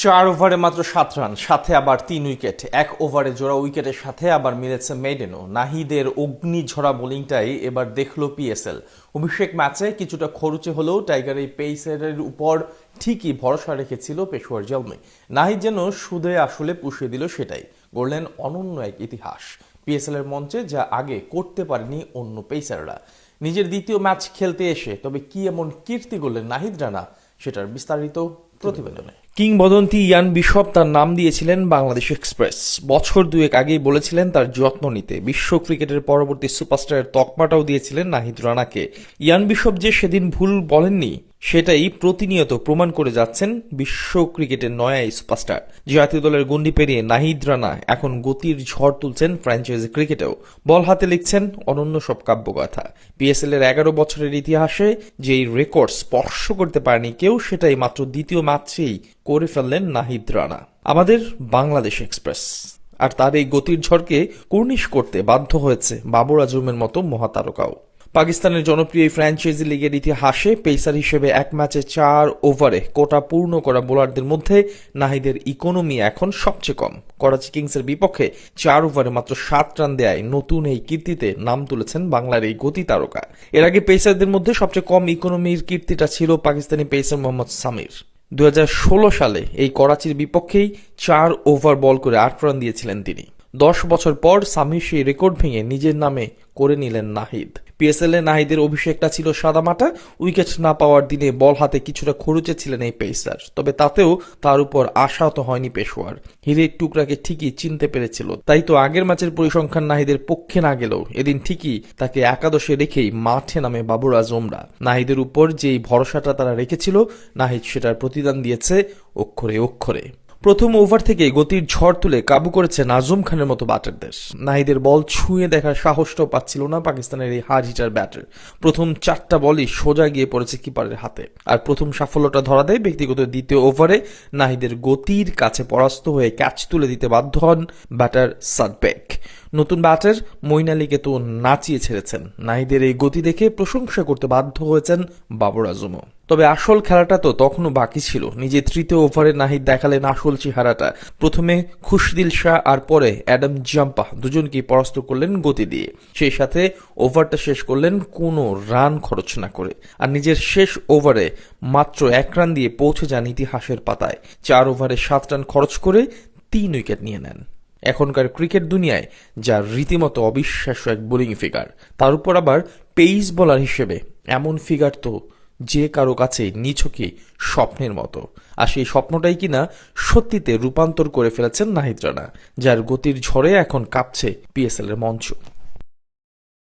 4 ওভারে মাত্র 7 রান, সাথে আবার 3 উইকেট। 1 ওভারে জোড়া উইকেটের সাথে আবার মিলেছে মেডেনও। নাহিদের অগ্নিঝরা বোলিংটাই এবার দেখলো পিএসএল। অভিষেক ম্যাচে কিছুটা খরুচে হলেও টাইগার এই পেসারের উপর ঠিকই ভরসা রেখেছিল পেশোয়ার জলমে। নাহিদ যেন সুদে আসলে পুষিয়ে দিল সেটাই, গড়লেন অনন্য এক ইতিহাস পিএসএল এর মঞ্চে, যা আগে করতে পারেনি অন্য পেসাররা। নিজের দ্বিতীয় ম্যাচ খেলতে এসে তবে কি এমন কীর্তি করলেন নাহিদ রানা, সেটার বিস্তারিত প্রতিবেদনে। কিংবদন্তি ইয়ান বিশপ তার নাম দিয়েছিলেন বাংলাদেশ এক্সপ্রেস। বছর দুয়েক আগেই বলেছিলেন তার যত্ন নিতে। বিশ্ব ক্রিকেটের পরবর্তী সুপারস্টারের তকমাটাও দিয়েছিলেন নাহিদ রানাকে। ইয়ান বিশপ যে সেদিন ভুল বলেননি সেটাই প্রতিনিয়ত প্রমাণ করে যাচ্ছেন বিশ্ব ক্রিকেটের নয়া এই সুপারস্টার। জাতীয় দলের গণ্ডি পেরিয়ে নাহিদ রানা এখন গতির ঝড় তুলছেন ফ্র্যাঞ্চাইজি ক্রিকেটেও। বল হাতে লিখছেন অনন্য সব কাব্যগাথা। পিএসএল এর 11 বছরের ইতিহাসে যেই রেকর্ড স্পর্শ করতে পারেনি কেউ, সেটাই মাত্র দ্বিতীয় ম্যাচেই করে ফেললেন নাহিদ রানা। আমাদের বাংলাদেশ এক্সপ্রেস আর তার এই গতির ঝড়কে কর্নিশ করতে বাধ্য হয়েছে বাবর আজমের মতো মহাতারকাও। পাকিস্তানের জনপ্রিয় ফ্র্যাঞ্চাইজি লিগের ইতিহাসে পেসার হিসেবে এক ম্যাচে 4 ওভারে কোটা পূর্ণ করা বোলারদের মধ্যে নাহিদের ইকোনমি এখন সবচেয়ে কম। করাচি কিংসের বিপক্ষে 4 ওভারে মাত্র 7 রান দেয়ায় নতুন এই কীর্তিতে নাম তুলেছেন বাংলার এই গতি তারকা। এর আগে পেসারদের মধ্যে সবচেয়ে কম ইকোনমির কীর্তিটা ছিল পাকিস্তানি পেসার মোহাম্মদ সামির। 2016 সালে এই করাচির বিপক্ষেই 4 ওভার বল করে 8 রান দিয়েছিলেন তিনি। 10 বছর পর সামির সেই রেকর্ড ভেঙে নিজের নামে করে নিলেন নাহিদ। পিএসএল এ নাহিদের অভিষেকটা ছিল সাদামাটা। উইকেট না পাওয়ার দিনে বল হাতে কিছুটা খরুচে ছিলেন এই পেসার, তবে তাতেও তার উপর আশাহত হয়নি পেশোয়ার। হিরের টুকরাকে ঠিকই চিনতে পেরেছিল, তাই তো আগের ম্যাচের পরিসংখ্যান নাহিদের পক্ষে না গেলেও এদিন ঠিকই তাকে একাদশে রেখেই মাঠে নামে বাবর আজমরা। নাহিদের উপর যেই ভরসাটা তারা রেখেছিল, নাহিদ সেটার প্রতিদান দিয়েছে অক্ষরে অক্ষরে। প্রথম ওভার থেকে গতির ঝড় তুলে কাবু করেছেন আজম খানের মতো ব্যাটারদের। নাহিদের বল ছুঁয়ে দেখার সাহসটাও পাচ্ছিল না পাকিস্তানের এই হার হিটার ব্যাটার। প্রথম 4টা বলই সোজা গিয়ে পড়েছে কিপারের হাতে। আর প্রথম সাফল্যটা ধরা দেয় ব্যক্তিগত দ্বিতীয় ওভারে নাহিদের গতির কাছে পরাস্ত হয়ে ক্যাচ তুলে দিতে বাধ্য হন ব্যাটার সাদবেক। নতুন ব্যাটার মঈন আলীকে তো নাচিয়ে ছেড়েছেন। নাহিদের এই গতি দেখে প্রশংসা করতে বাধ্য হয়েছেন বাবর আজমও। তবে আসল খেলাটা তো তখনও বাকি ছিল। নিজের তৃতীয় ওভারে নাহিদ দেখালেন আসল চেহারাটা। প্রথমে খুশদিল শাহ আর পরে অ্যাডাম জাম্পা দুজনকেই পরাস্ত করলেন গতি দিয়ে। সেই সাথে ওভারটা শেষ করলেন কোনো রান খরচ না করে। আর নিজের শেষ ওভারে মাত্র 1 রান দিয়ে পৌঁছে যান ইতিহাসের পাতায়। 4 ওভারে 7 রান খরচ করে 3 উইকেট নিয়ে নেন। এখনকার ক্রিকেট দুনিয়ায় যা রীতিমতো অবিশ্বাস্য এক বোলিং ফিগার, তার উপর আবার পেস বোলার হিসেবে এমন ফিগার তো যে কারো কাছে নিছকই স্বপ্নের মতো। আর সেই স্বপ্নটাই কিনা সত্যিতে রূপান্তর করে ফেলেছেন নাহিদ রানা, যার গতির ঝড়ে এখন কাঁপছে পিএসএল এর মঞ্চ।